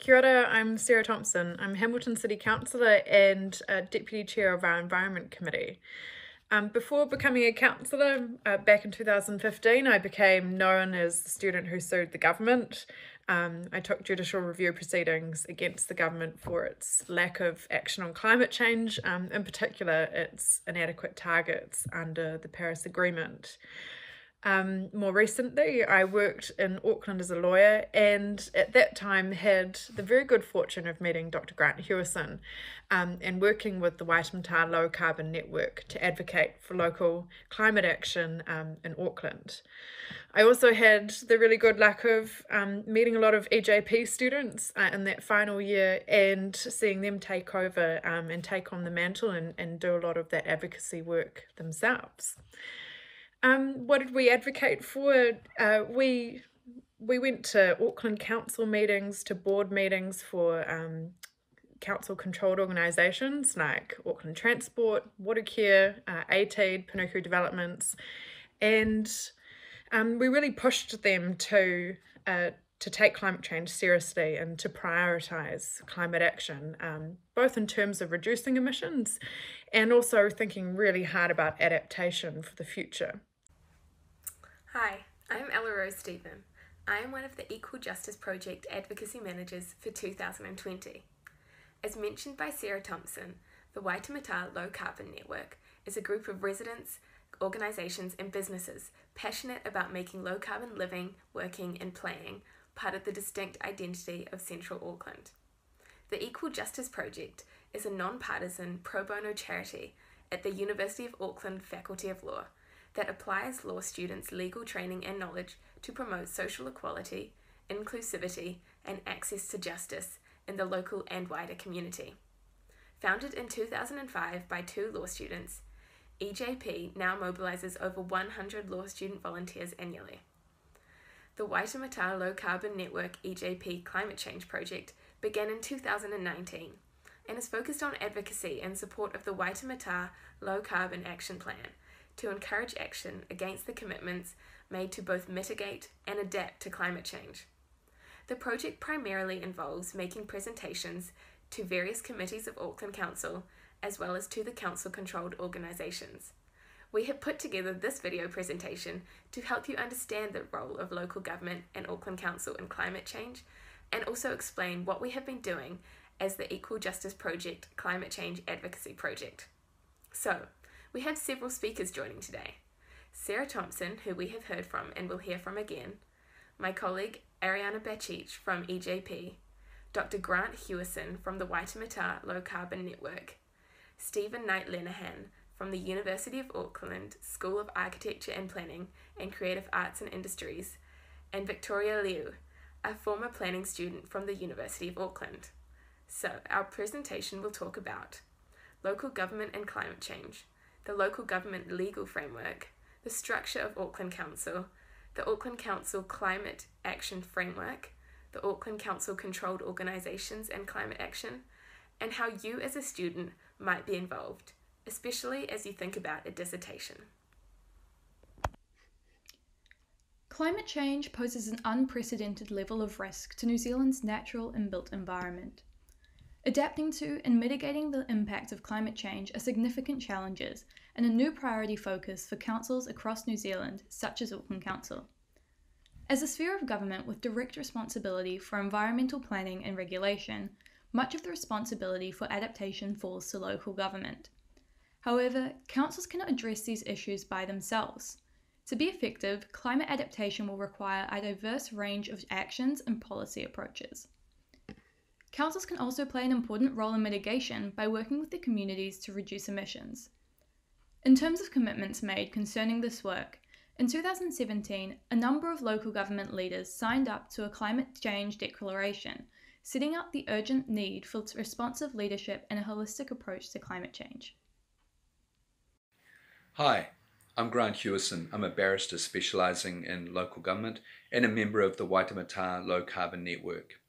Kia ora, I'm Sarah Thompson. I'm Hamilton City Councillor and Deputy Chair of our Environment Committee. Before becoming a councillor, back in 2015, I became known as the student who sued the government. I took judicial review proceedings against the government for its lack of action on climate change, in particular its inadequate targets under the Paris Agreement. More recently, I worked in Auckland as a lawyer, and at that time had the very good fortune of meeting Dr. Grant Hewison and working with the Waitemata Low Carbon Network to advocate for local climate action in Auckland. I also had the really good luck of meeting a lot of EJP students in that final year and seeing them take over and take on the mantle and do a lot of that advocacy work themselves. What did we advocate for? We went to Auckland Council meetings, to board meetings for council-controlled organisations like Auckland Transport, Watercare, ATEED, Panuku Developments, and we really pushed them to take climate change seriously and to prioritise climate action, both in terms of reducing emissions and also thinking really hard about adaptation for the future. Hi, I'm Ella Rose Stephen. I am one of the Equal Justice Project Advocacy Managers for 2020. As mentioned by Sarah Thompson, the Waitemata Low Carbon Network is a group of residents, organisations and businesses passionate about making low carbon living, working and playing part of the distinct identity of Central Auckland. The Equal Justice Project is a non-partisan pro bono charity at the University of Auckland Faculty of Law that applies law students' legal training and knowledge to promote social equality, inclusivity, and access to justice in the local and wider community. Founded in 2005 by 2 law students, EJP now mobilises over 100 law student volunteers annually. The Waitemata Low Carbon Network EJP Climate Change Project began in 2019 and is focused on advocacy in support of the Waitemata Low Carbon Action Plan to encourage action against the commitments made to both mitigate and adapt to climate change. The project primarily involves making presentations to various committees of Auckland Council as well as to the council-controlled organisations. We have put together this video presentation to help you understand the role of local government and Auckland Council in climate change and also explain what we have been doing as the Equal Justice Project Climate Change Advocacy Project. So, we have several speakers joining today. Sarah Thompson, who we have heard from and will hear from again, my colleague Ariana Bachich from EJP, Dr. Grant Hewison from the Waitemata Low Carbon Network, Stephen Knight Lenehan from the University of Auckland School of Architecture and Planning and Creative Arts and Industries, and Victoria Liu, a former planning student from the University of Auckland. So, our presentation will talk about local government and climate change, the local government legal framework, the structure of Auckland Council, the Auckland Council Climate Action Framework, the Auckland Council Controlled Organisations and Climate Action, and how you as a student might be involved, especially as you think about a dissertation. Climate change poses an unprecedented level of risk to New Zealand's natural and built environment. Adapting to and mitigating the impact of climate change are significant challenges and a new priority focus for councils across New Zealand, such as Auckland Council. As a sphere of government with direct responsibility for environmental planning and regulation, much of the responsibility for adaptation falls to local government. However, councils cannot address these issues by themselves. To be effective, climate adaptation will require a diverse range of actions and policy approaches. Councils can also play an important role in mitigation by working with the communities to reduce emissions. In terms of commitments made concerning this work, in 2017, a number of local government leaders signed up to a climate change declaration, setting out the urgent need for responsive leadership and a holistic approach to climate change. Hi, I'm Grant Hewison. I'm a barrister specialising in local government and a member of the Waitemata Low Carbon Network.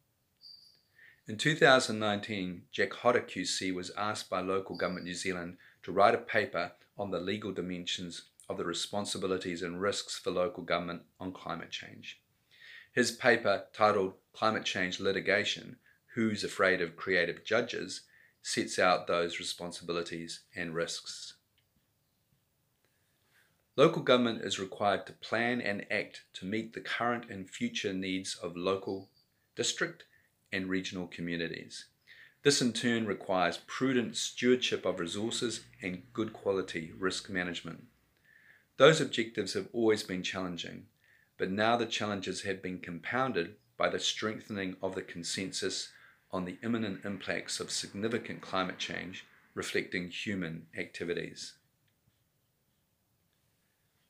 In 2019, Jack Hodder QC was asked by Local Government New Zealand to write a paper on the legal dimensions of the responsibilities and risks for local government on climate change. His paper, titled Climate Change Litigation, Who's Afraid of Creative Judges sets out those responsibilities and risks. Local government is required to plan and act to meet the current and future needs of local, district, and regional communities. This in turn requires prudent stewardship of resources and good quality risk management. Those objectives have always been challenging, but now the challenges have been compounded by the strengthening of the consensus on the imminent impacts of significant climate change reflecting human activities.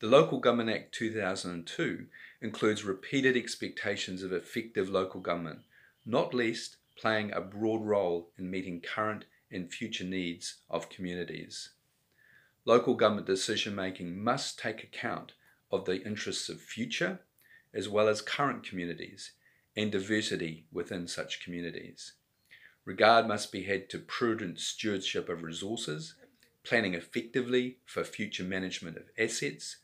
The Local Government Act 2002 includes repeated expectations of effective local government, not least playing a broad role in meeting current and future needs of communities. Local government decision-making must take account of the interests of future as well as current communities and diversity within such communities. Regard must be had to prudent stewardship of resources, planning effectively for future management of assets,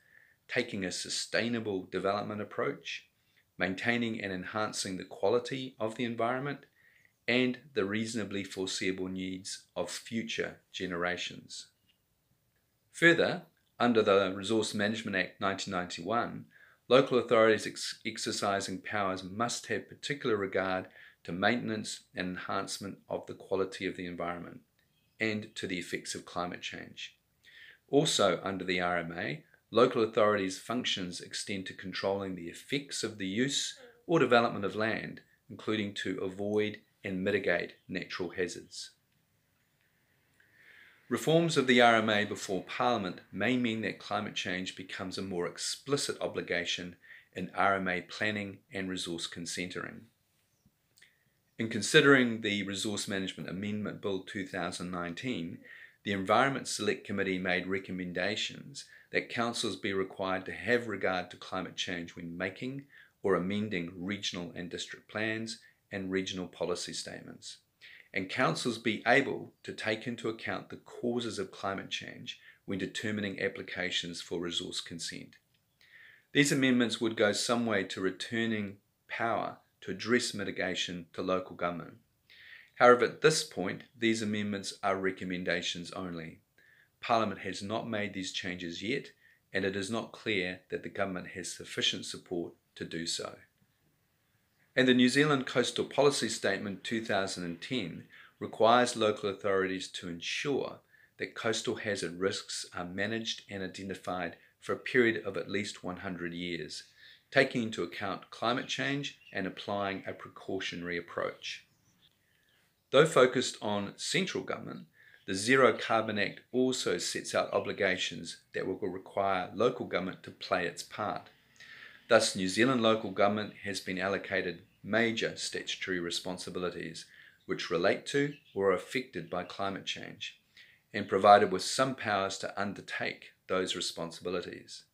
taking a sustainable development approach, maintaining and enhancing the quality of the environment, and the reasonably foreseeable needs of future generations. Further, under the Resource Management Act 1991, local authorities exercising powers must have particular regard to maintenance and enhancement of the quality of the environment and to the effects of climate change. Also, under the RMA, local authorities' functions extend to controlling the effects of the use or development of land, including to avoid and mitigate natural hazards. Reforms of the RMA before Parliament may mean that climate change becomes a more explicit obligation in RMA planning and resource consenting. In considering the Resource Management Amendment Bill 2019, the Environment Select Committee made recommendations that councils be required to have regard to climate change when making or amending regional and district plans and regional policy statements, and councils be able to take into account the causes of climate change when determining applications for resource consent. These amendments would go some way to returning power to address mitigation to local government. However, at this point, these amendments are recommendations only. Parliament has not made these changes yet, and it is not clear that the government has sufficient support to do so. And the New Zealand Coastal Policy Statement 2010 requires local authorities to ensure that coastal hazard risks are managed and identified for a period of at least 100 years, taking into account climate change and applying a precautionary approach. Though focused on central government, the Zero Carbon Act also sets out obligations that will require local government to play its part. Thus, New Zealand local government has been allocated major statutory responsibilities which relate to or are affected by climate change, and provided with some powers to undertake those responsibilities.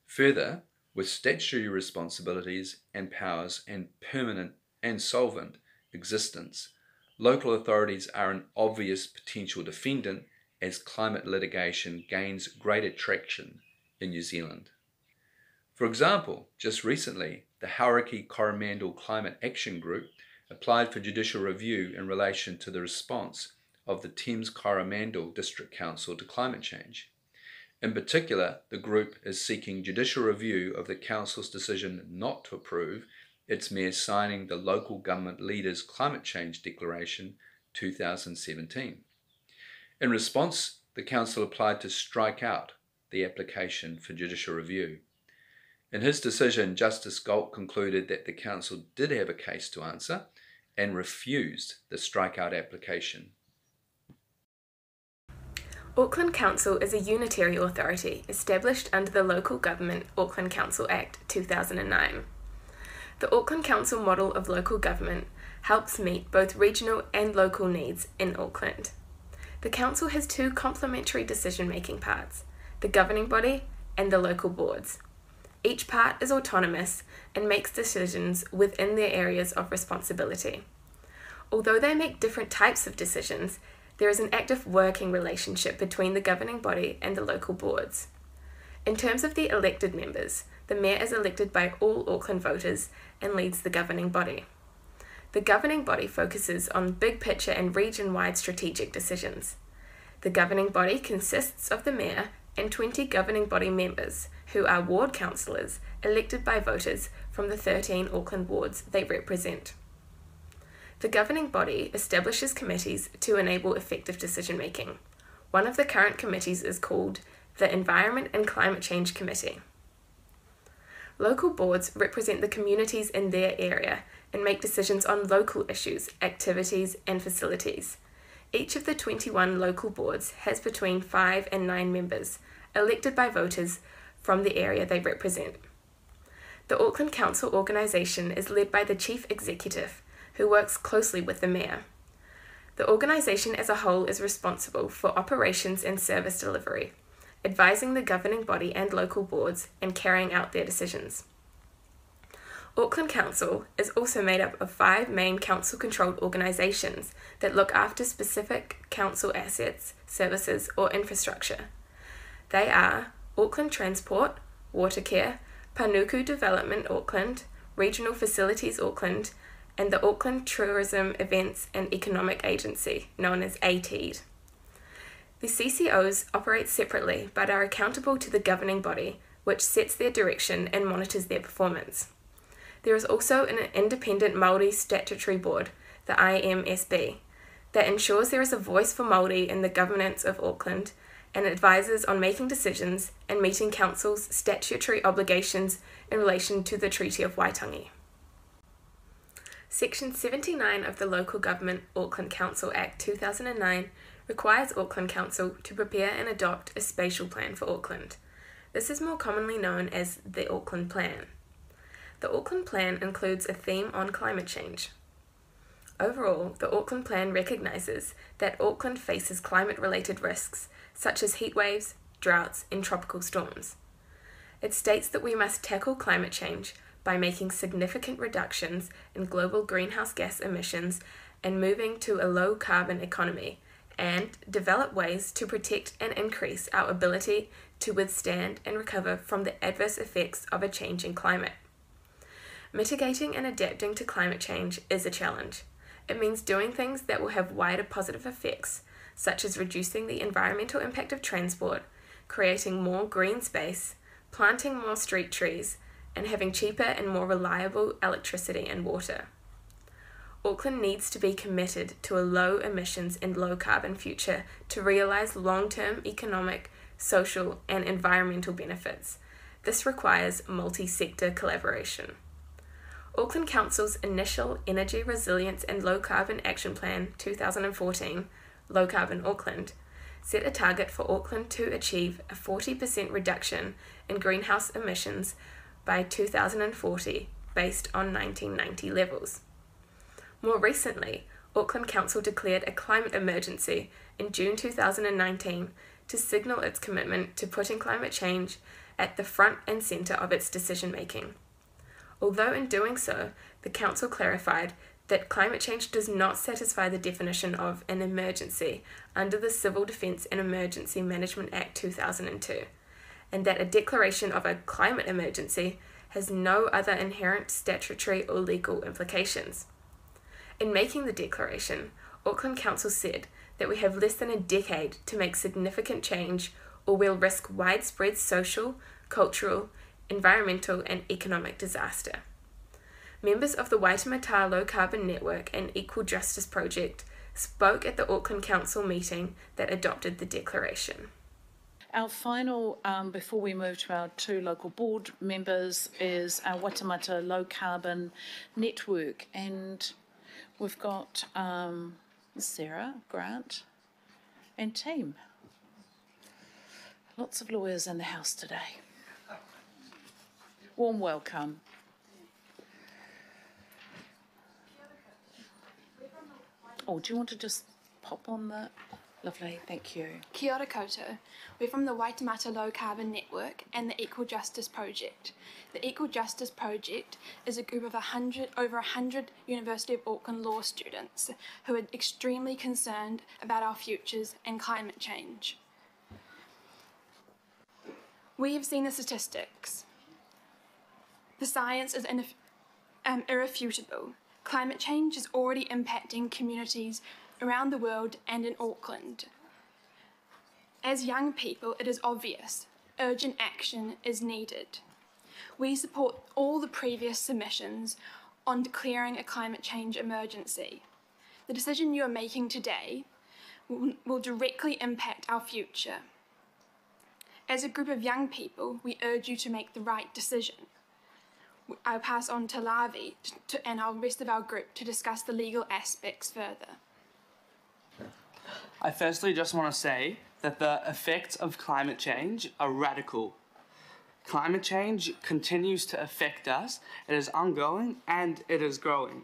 Further, with statutory responsibilities and powers and permanent and solvent existence, local authorities are an obvious potential defendant as climate litigation gains greater traction in New Zealand. For example, just recently, the Hauraki Coromandel Climate Action Group applied for judicial review in relation to the response of the Thames Coromandel District Council to climate change. In particular, the group is seeking judicial review of the council's decision not to approve its mayor signing the Local Government Leaders Climate Change Declaration 2017. In response, the council applied to strike out the application for judicial review. In his decision, Justice Galt concluded that the council did have a case to answer and refused the strikeout application. Auckland Council is a unitary authority established under the Local Government Auckland Council Act 2009. The Auckland Council model of local government helps meet both regional and local needs in Auckland. The Council has two complementary decision-making parts, the governing body and the local boards. Each part is autonomous and makes decisions within their areas of responsibility. Although they make different types of decisions, there is an active working relationship between the governing body and the local boards. In terms of the elected members, the mayor is elected by all Auckland voters and leads the governing body. The governing body focuses on big picture and region-wide strategic decisions. The governing body consists of the mayor and 20 governing body members, who are ward councillors elected by voters from the 13 Auckland wards they represent. The governing body establishes committees to enable effective decision-making. One of the current committees is called the Environment and Climate Change Committee. Local boards represent the communities in their area and make decisions on local issues, activities, and facilities. Each of the 21 local boards has between 5 and 9 members, elected by voters from the area they represent. The Auckland Council organisation is led by the Chief Executive, who works closely with the Mayor. The organisation as a whole is responsible for operations and service delivery, advising the governing body and local boards and carrying out their decisions. Auckland Council is also made up of 5 main council-controlled organisations that look after specific council assets, services or infrastructure. They are Auckland Transport, Watercare, Panuku Development Auckland, Regional Facilities Auckland, and the Auckland Tourism Events and Economic Agency, known as ATED. The CCOs operate separately but are accountable to the governing body, which sets their direction and monitors their performance. There is also an independent Māori statutory board, the IMSB, that ensures there is a voice for Māori in the governance of Auckland and advises on making decisions and meeting Council's statutory obligations in relation to the Treaty of Waitangi. Section 79 of the Local Government Auckland Council Act 2009 requires Auckland Council to prepare and adopt a spatial plan for Auckland. This is more commonly known as the Auckland Plan. The Auckland Plan includes a theme on climate change. Overall, the Auckland Plan recognises that Auckland faces climate-related risks such as heat waves, droughts, and tropical storms. It states that we must tackle climate change by making significant reductions in global greenhouse gas emissions and moving to a low-carbon economy, and develop ways to protect and increase our ability to withstand and recover from the adverse effects of a changing climate. Mitigating and adapting to climate change is a challenge. It means doing things that will have wider positive effects, such as reducing the environmental impact of transport, creating more green space, planting more street trees, and having cheaper and more reliable electricity and water. Auckland needs to be committed to a low emissions and low carbon future to realise long-term economic, social and environmental benefits. This requires multi-sector collaboration. Auckland Council's initial Energy Resilience and Low Carbon Action Plan 2014, Low Carbon Auckland, set a target for Auckland to achieve a 40% reduction in greenhouse emissions by 2040 based on 1990 levels. More recently, Auckland Council declared a climate emergency in June 2019 to signal its commitment to putting climate change at the front and centre of its decision-making. Although in doing so, the Council clarified that climate change does not satisfy the definition of an emergency under the Civil Defence and Emergency Management Act 2002, and that a declaration of a climate emergency has no other inherent statutory or legal implications. In making the declaration, Auckland Council said that we have less than a decade to make significant change or we'll risk widespread social, cultural, environmental and economic disaster. Members of the Waitemata Low Carbon Network and Equal Justice Project spoke at the Auckland Council meeting that adopted the declaration. Our final, before we move to our 2 local board members, is our Waitemata Low Carbon Network, and we've got Sarah, Grant and team. Lots of lawyers in the house today. Warm welcome. Oh, do you want to just pop on the... Lovely, thank you. Kia ora koutou. We're from the Waitemata Low Carbon Network and the Equal Justice Project. The Equal Justice Project is a group of over 100 University of Auckland law students who are extremely concerned about our futures and climate change. We have seen the statistics. The science is irrefutable. Climate change is already impacting communities around the world and in Auckland. As young people, it is obvious urgent action is needed. We support all the previous submissions on declaring a climate change emergency. The decision you are making today will directly impact our future. As a group of young people, we urge you to make the right decision. I'll pass on to Lavi and the rest of our group to discuss the legal aspects further. I firstly just want to say that the effects of climate change are radical. Climate change continues to affect us. It is ongoing and it is growing.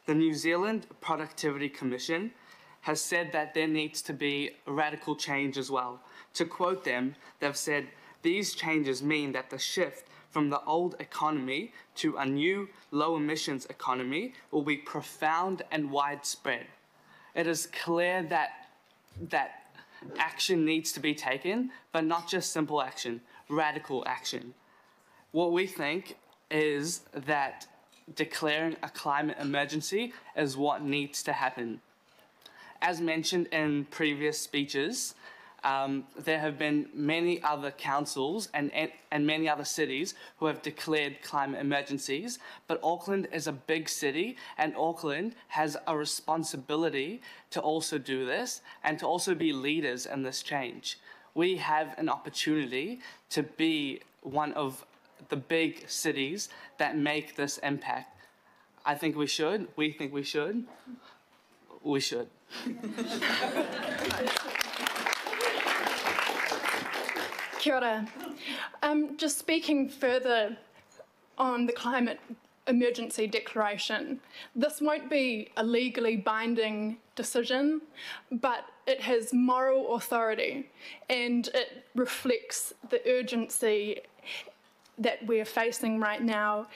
The New Zealand Productivity Commission has said that there needs to be radical change as well. To quote them, they've said, "These changes mean that the shift from the old economy to a new low-emissions economy will be profound and widespread." It is clear that action needs to be taken, but not just simple action, radical action. What we think is that declaring a climate emergency is what needs to happen. As mentioned in previous speeches, there have been many other councils and many other cities who have declared climate emergencies, but Auckland is a big city and Auckland has a responsibility to also do this and to also be leaders in this change. We have an opportunity to be one of the big cities that make this impact. I think we should. We think we should. We should. Kia ora. Just speaking further on the climate emergency declaration, this won't be a legally binding decision, but it has moral authority and it reflects the urgency that we're facing right now.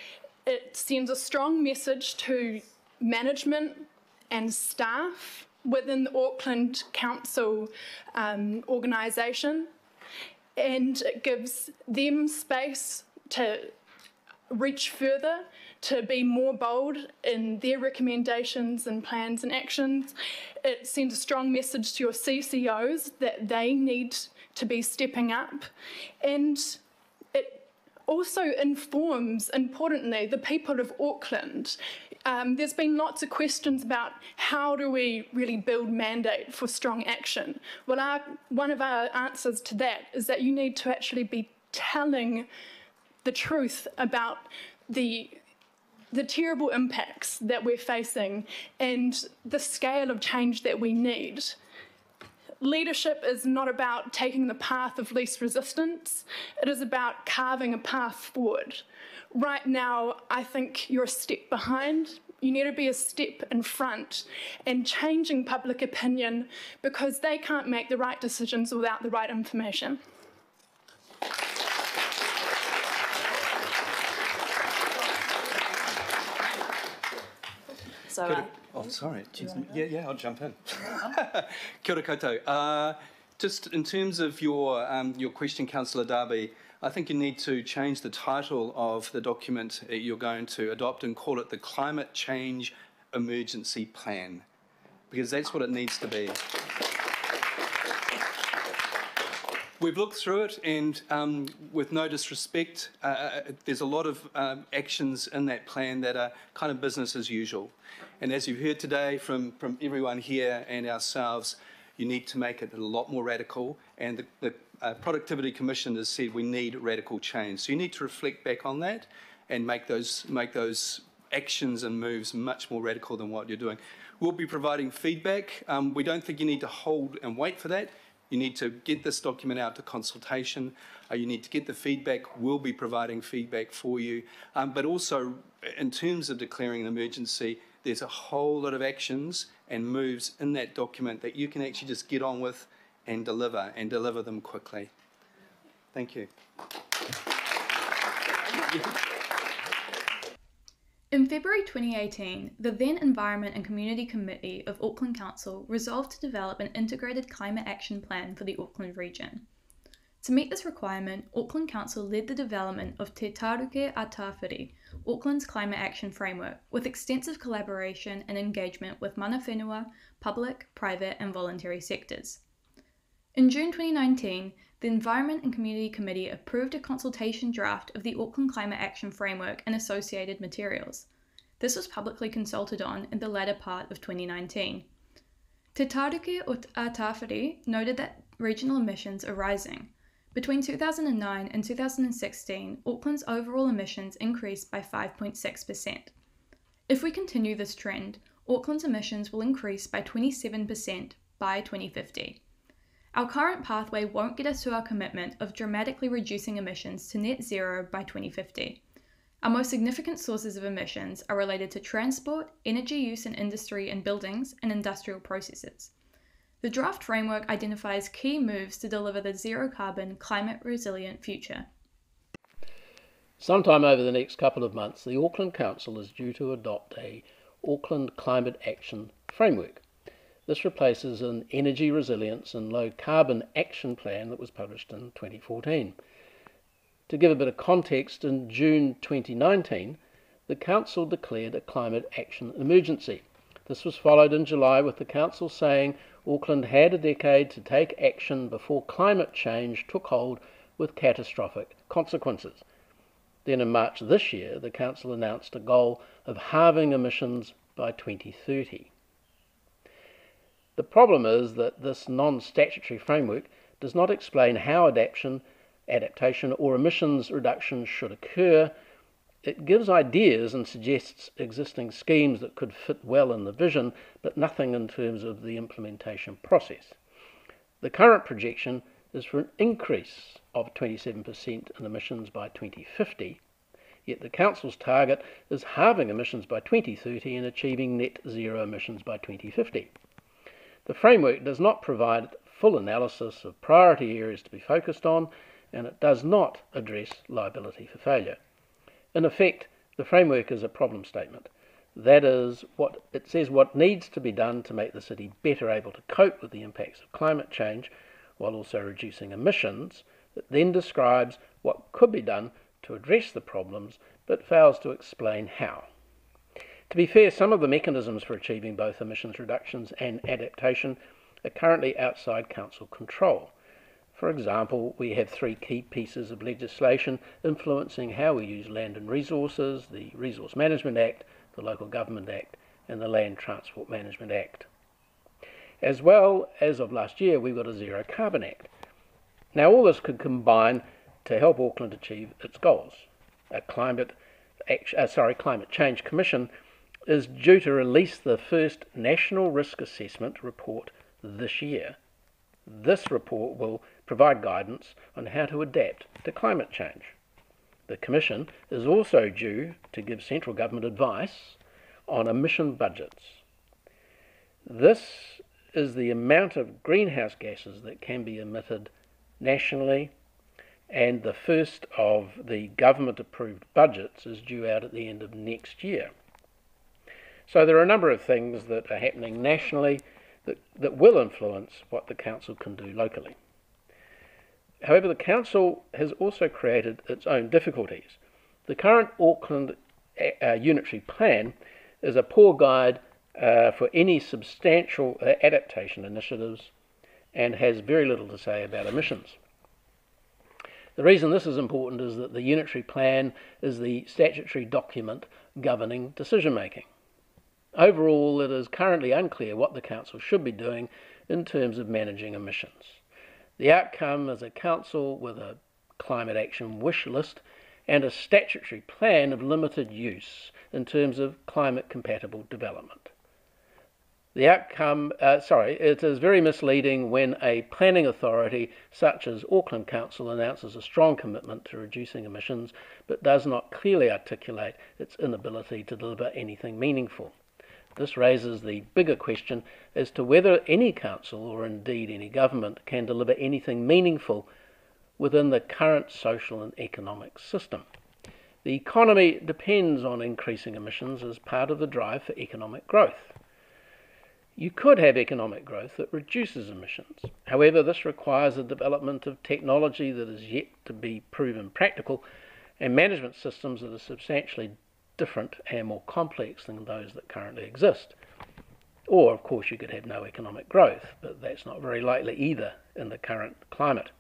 It sends a strong message to management and staff within the Auckland Council organisation, and it gives them space to reach further, to be more bold in their recommendations and plans and actions. It sends a strong message to your CCOs that they need to be stepping up, and it also informs, importantly, the people of Auckland. There's been lots of questions about how do we really build mandate for strong action. Well, one of our answers to that is that you need to actually be telling the truth about the terrible impacts that we're facing and the scale of change that we need. Leadership is not about taking the path of least resistance. It is about carving a path forward. Right now, I think you're a step behind. You need to be a step in front and changing public opinion, because they can't make the right decisions without the right information. So, oh, sorry. Yeah, I'll jump in. Kia ora koutou. Just in terms of your question, Councillor Darby, I think you need to change the title of the document you're going to adopt and call it the Climate Change Emergency Plan, because that's what it needs to be. We've looked through it, and with no disrespect, there's a lot of actions in that plan that are kind of business as usual. And as you've heard today from everyone here and ourselves, you need to make it a lot more radical, and the Productivity Commission has said we need radical change. So you need to reflect back on that and make those actions and moves much more radical than what you're doing. We'll be providing feedback. We don't think you need to hold and wait for that. You need to get this document out to consultation. You need to get the feedback. We'll be providing feedback for you. But also, in terms of declaring an emergency, there's a whole lot of actions and moves in that document that you can actually just get on with and deliver them quickly. Thank you. In February 2018, the then Environment and Community Committee of Auckland Council resolved to develop an integrated climate action plan for the Auckland region. To meet this requirement, Auckland Council led the development of Te Taruke a Tawhiri, Auckland's Climate Action Framework, with extensive collaboration and engagement with mana whenua, public, private and voluntary sectors. In June 2019, the Environment and Community Committee approved a consultation draft of the Auckland Climate Action Framework and associated materials. This was publicly consulted on in the latter part of 2019. Te Taruke a Tawhiri noted that regional emissions are rising. Between 2009 and 2016, Auckland's overall emissions increased by 5.6%. If we continue this trend, Auckland's emissions will increase by 27% by 2050. Our current pathway won't get us to our commitment of dramatically reducing emissions to net zero by 2050. Our most significant sources of emissions are related to transport, energy use in industry and buildings, and industrial processes. The draft framework identifies key moves to deliver the zero-carbon, climate-resilient future. Sometime over the next couple of months, the Auckland Council is due to adopt a Auckland Climate Action Framework. This replaces an Energy Resilience and Low Carbon Action Plan that was published in 2014. To give a bit of context, in June 2019, the Council declared a climate action emergency. This was followed in July with the Council saying Auckland had a decade to take action before climate change took hold with catastrophic consequences. Then in March this year, the Council announced a goal of halving emissions by 2030. The problem is that this non-statutory framework does not explain how adaptation or emissions reduction should occur. It gives ideas and suggests existing schemes that could fit well in the vision, but nothing in terms of the implementation process. The current projection is for an increase of 27% in emissions by 2050, yet the Council's target is halving emissions by 2030 and achieving net zero emissions by 2050. The framework does not provide full analysis of priority areas to be focused on, and it does not address liability for failure. In effect, the framework is a problem statement. That is, it says what needs to be done to make the city better able to cope with the impacts of climate change while also reducing emissions. It then describes what could be done to address the problems, but fails to explain how. To be fair, some of the mechanisms for achieving both emissions reductions and adaptation are currently outside Council control. For example, we have three key pieces of legislation influencing how we use land and resources: the Resource Management Act, the Local Government Act, and the Land Transport Management Act. As well, as of last year, we've got a Zero Carbon Act. Now, all this could combine to help Auckland achieve its goals. A Climate Change Commission is due to release the first National Risk Assessment report this year. This report will provide guidance on how to adapt to climate change. The Commission is also due to give central government advice on emission budgets. This is the amount of greenhouse gases that can be emitted nationally, and the first of the government-approved budgets is due out at the end of next year. So there are a number of things that are happening nationally that will influence what the Council can do locally. However, the Council has also created its own difficulties. The current Auckland Unitary Plan is a poor guide for any substantial adaptation initiatives and has very little to say about emissions. The reason this is important is that the Unitary Plan is the statutory document governing decision-making. Overall, it is currently unclear what the Council should be doing in terms of managing emissions. The outcome is a Council with a climate action wish list and a statutory plan of limited use in terms of climate-compatible development. It is very misleading when a planning authority such as Auckland Council announces a strong commitment to reducing emissions but does not clearly articulate its inability to deliver anything meaningful. This raises the bigger question as to whether any council, or indeed any government, can deliver anything meaningful within the current social and economic system. The economy depends on increasing emissions as part of the drive for economic growth. You could have economic growth that reduces emissions. However, this requires the development of technology that is yet to be proven practical and management systems that are substantially different and more complex than those that currently exist. Or, of course, you could have no economic growth, but that's not very likely either in the current climate.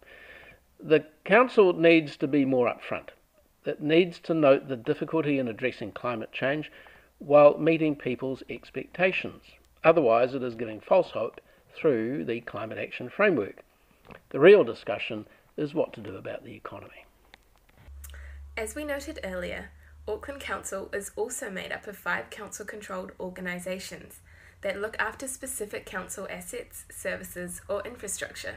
The Council needs to be more upfront. It needs to note the difficulty in addressing climate change while meeting people's expectations. Otherwise, it is giving false hope through the Climate Action Framework. The real discussion is what to do about the economy. As we noted earlier, Auckland Council is also made up of 5 council-controlled organisations that look after specific council assets, services or infrastructure.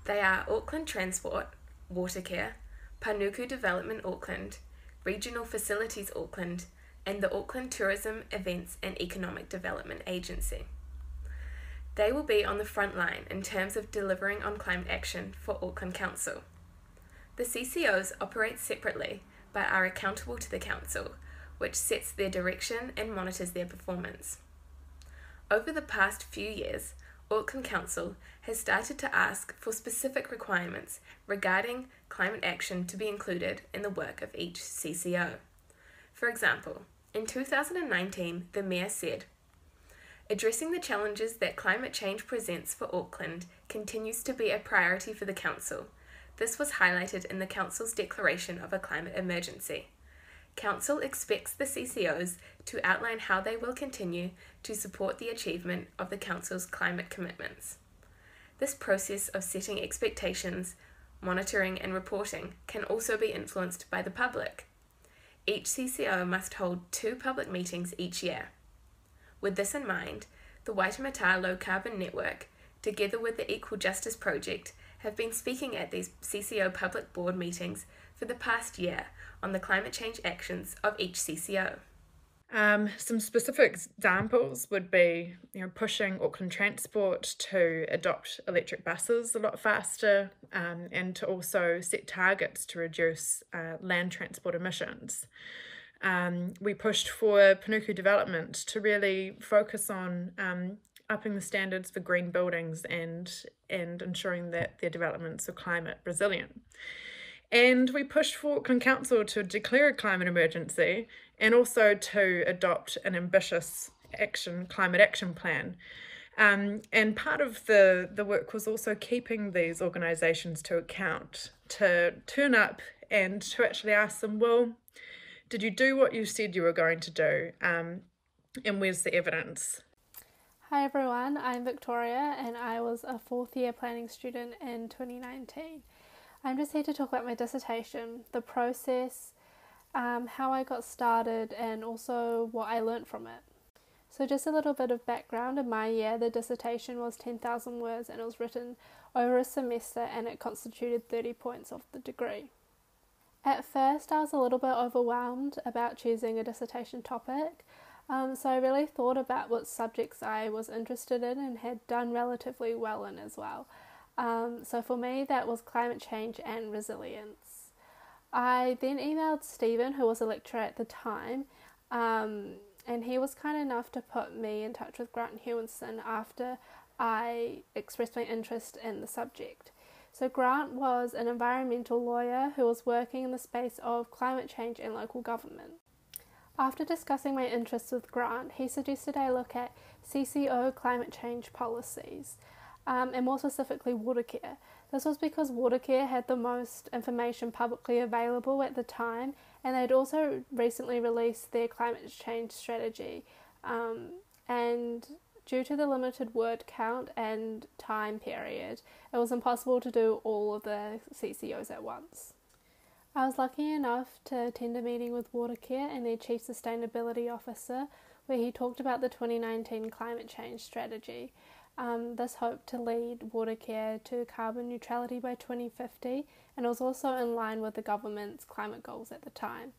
They are Auckland Transport, Watercare, Panuku Development Auckland, Regional Facilities Auckland, and the Auckland Tourism, Events and Economic Development Agency. They will be on the front line in terms of delivering on climate action for Auckland Council. The CCOs operate separately but are accountable to the Council, which sets their direction and monitors their performance. Over the past few years, Auckland Council has started to ask for specific requirements regarding climate action to be included in the work of each CCO. For example, in 2019, the Mayor said, "Addressing the challenges that climate change presents for Auckland continues to be a priority for the Council. This was highlighted in the Council's declaration of a climate emergency. Council expects the CCOs to outline how they will continue to support the achievement of the Council's climate commitments. This process of setting expectations, monitoring and reporting can also be influenced by the public. Each CCO must hold 2 public meetings each year. With this in mind, the Waitemata Low Carbon Network, together with the Equal Justice Project, have been speaking at these CCO public board meetings for the past year on the climate change actions of each CCO. Some specific examples would be, pushing Auckland Transport to adopt electric buses a lot faster, and to also set targets to reduce land transport emissions. We pushed for Panuku Development to really focus on upping the standards for green buildings and ensuring that their developments are climate resilient. And we pushed for Auckland Council to declare a climate emergency and also to adopt an ambitious climate action plan. And part of the work was also keeping these organisations to account, to turn up and to actually ask them, well, did you do what you said you were going to do? And where's the evidence? Hi everyone, I'm Victoria and I was a 4th year planning student in 2019. I'm just here to talk about my dissertation, the process, how I got started and also what I learnt from it. So just a little bit of background. In my year, the dissertation was 10,000 words and it was written over a semester and it constituted 30 points of the degree. At first I was a little bit overwhelmed about choosing a dissertation topic, so I really thought about what subjects I was interested in and had done relatively well in as well. So for me that was climate change and resilience. I then emailed Stephen, who was a lecturer at the time, and he was kind enough to put me in touch with Grant Hewinson after I expressed my interest in the subject. So Grant was an environmental lawyer who was working in the space of climate change and local government. After discussing my interests with Grant, he suggested I look at CCO climate change policies, and more specifically Watercare. This was because Watercare had the most information publicly available at the time, and they'd also recently released their climate change strategy, and due to the limited word count and time period, it was impossible to do all of the CCOs at once. I was lucky enough to attend a meeting with Watercare and their Chief Sustainability Officer where he talked about the 2019 climate change strategy. This hoped to lead Watercare to carbon neutrality by 2050 and was also in line with the government's climate goals at the time.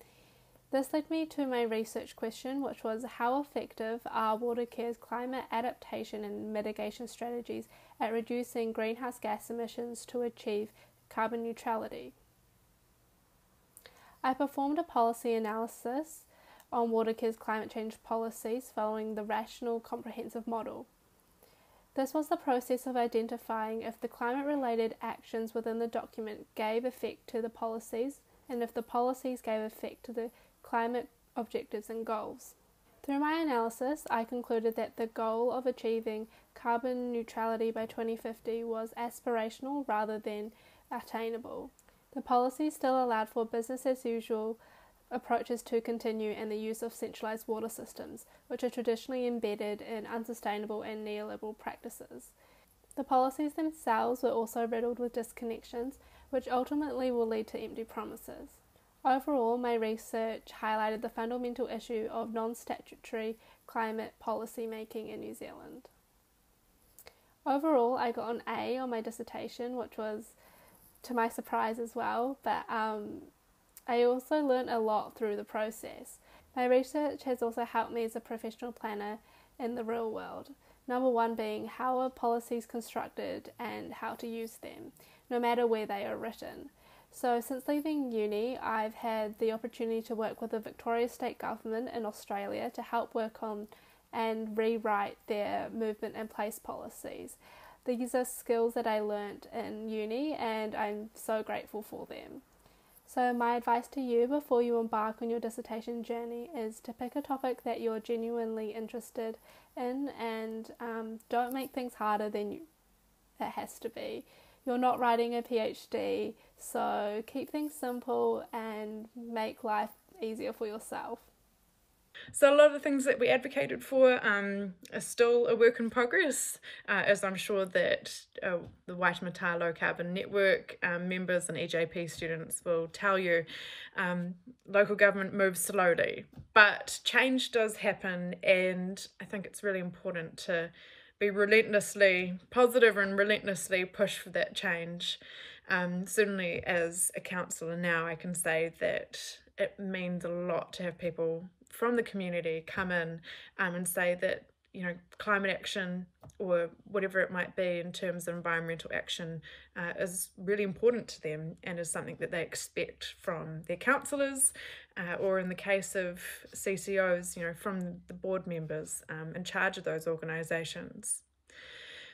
This led me to my research question, which was how effective are Watercare's climate adaptation and mitigation strategies at reducing greenhouse gas emissions to achieve carbon neutrality? I performed a policy analysis on Watercare's climate change policies following the rational comprehensive model. This was the process of identifying if the climate-related actions within the document gave effect to the policies and if the policies gave effect to the climate objectives and goals. Through my analysis, I concluded that the goal of achieving carbon neutrality by 2050 was aspirational rather than attainable. The policy still allowed for business as usual approaches to continue and the use of centralised water systems, which are traditionally embedded in unsustainable and neoliberal practices. The policies themselves were also riddled with disconnections, which ultimately will lead to empty promises. Overall, my research highlighted the fundamental issue of non-statutory climate policy making in New Zealand. Overall, I got an A on my dissertation, which was to my surprise as well, but I also learned a lot through the process. My research has also helped me as a professional planner in the real world. Number one being how are policies constructed and how to use them, no matter where they are written. So since leaving uni, I've had the opportunity to work with the Victoria State Government in Australia to help work on and rewrite their movement and place policies. These are skills that I learnt in uni and I'm so grateful for them. So my advice to you before you embark on your dissertation journey is to pick a topic that you're genuinely interested in and don't make things harder than it has to be. You're not writing a PhD, so keep things simple and make life easier for yourself. So a lot of the things that we advocated for are still a work in progress, as I'm sure that the Waitemata Low Carbon Network members and EJP students will tell you. Local government moves slowly, but change does happen, and I think it's really important to be relentlessly positive and relentlessly push for that change. Certainly as a councillor now, I can say that it means a lot to have people from the community come in and say that, you know, climate action or whatever it might be in terms of environmental action is really important to them and is something that they expect from their councillors or in the case of CCOs, you know, from the board members in charge of those organisations.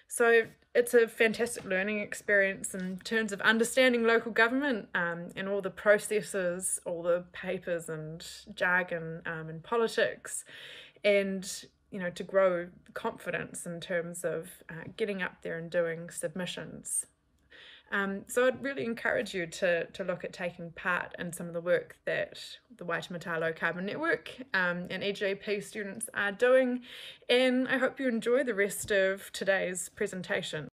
So it's a fantastic learning experience in terms of understanding local government and all the processes, all the papers and jargon and politics, and you know, to grow confidence in terms of getting up there and doing submissions. So I'd really encourage you to look at taking part in some of the work that the Waitemata Low Carbon Network and EJP students are doing, and I hope you enjoy the rest of today's presentation.